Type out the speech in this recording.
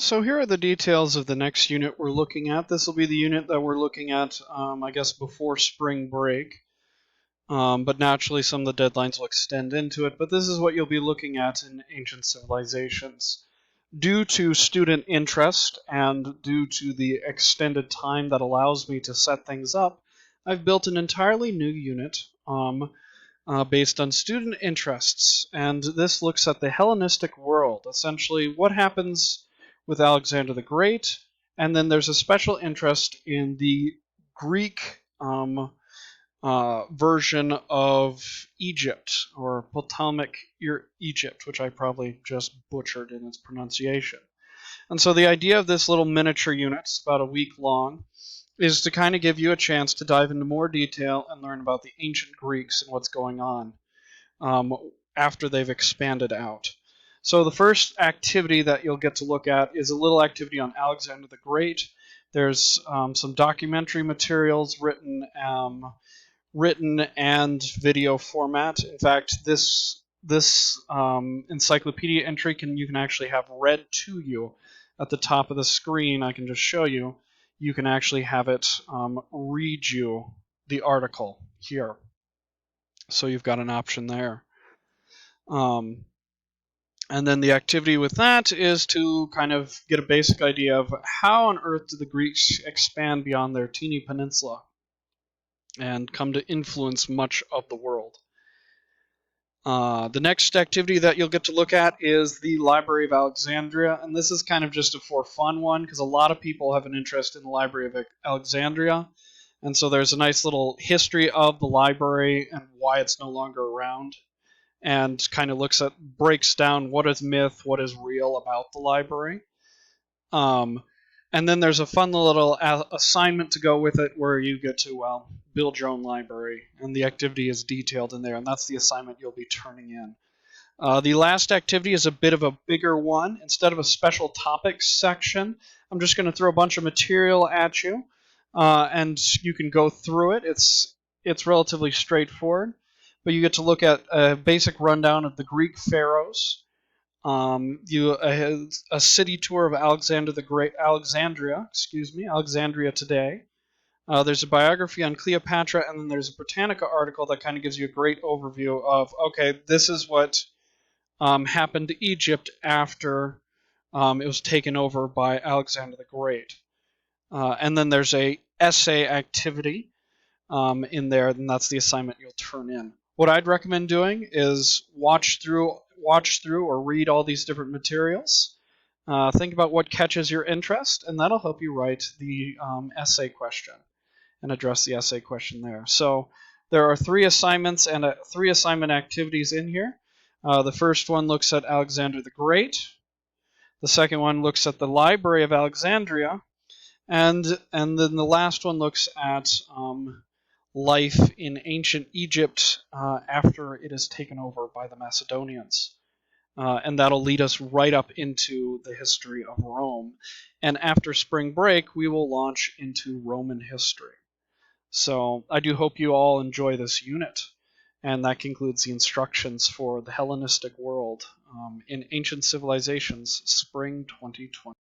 So here are the details of the next unit we're looking at. This will be the unit that we're looking at, I guess, before spring break. But naturally some of the deadlines will extend into it. But this is what you'll be looking at in ancient civilizations. Due to student interest and due to the extended time that allows me to set things up, I've built an entirely new unit based on student interests. And this looks at the Hellenistic world, essentially what happens with Alexander the Great, and then there's a special interest in the Greek version of Egypt, or Ptolemaic Egypt, which I probably just butchered in its pronunciation. And so the idea of this little miniature unit, it's about a week long, is to kind of give you a chance to dive into more detail and learn about the ancient Greeks and what's going on after they've expanded out. So the first activity that you'll get to look at is a little activity on Alexander the Great. There's some documentary materials written and video format. In fact, this encyclopedia entry you can actually have read to you at the top of the screen. I can just show you. You can actually have it read you the article here. So you've got an option there. And then the activity with that is to kind of get a basic idea of how on earth did the Greeks expand beyond their teeny peninsula and come to influence much of the world. The next activity that you'll get to look at is the Library of Alexandria, and this is kind of just a for fun one because a lot of people have an interest in the Library of Alexandria, and so there's a nice little history of the library and why it's no longer around, and kind of breaks down what is myth, what is real about the library. And then there's a fun little assignment to go with it where you get to, build your own library, and the activity is detailed in there, and that's the assignment you'll be turning in. The last activity is a bit of a bigger one. Instead of a special topics section, I'm just going to throw a bunch of material at you, and you can go through it. It's relatively straightforward, but you get to look at a basic rundown of the Greek pharaohs, a city tour of Alexandria today. There's a biography on Cleopatra, and then there's a Britannica article that kind of gives you a great overview of, okay, this is what happened to Egypt after it was taken over by Alexander the Great. And then there's a essay activity in there, and that's the assignment you'll turn in. What I'd recommend doing is watch through or read all these different materials. Think about what catches your interest, and that'll help you write the essay question and address the essay question there. So there are 3 assignments and 3 assignment activities in here. The first one looks at Alexander the Great. The second one looks at the Library of Alexandria. And then the last one looks at life in ancient Egypt after it is taken over by the Macedonians. And that'll lead us right up into the history of Rome. And after spring break, we will launch into Roman history. So I do hope you all enjoy this unit. And that concludes the instructions for the Hellenistic world in Ancient Civilizations, Spring 2020.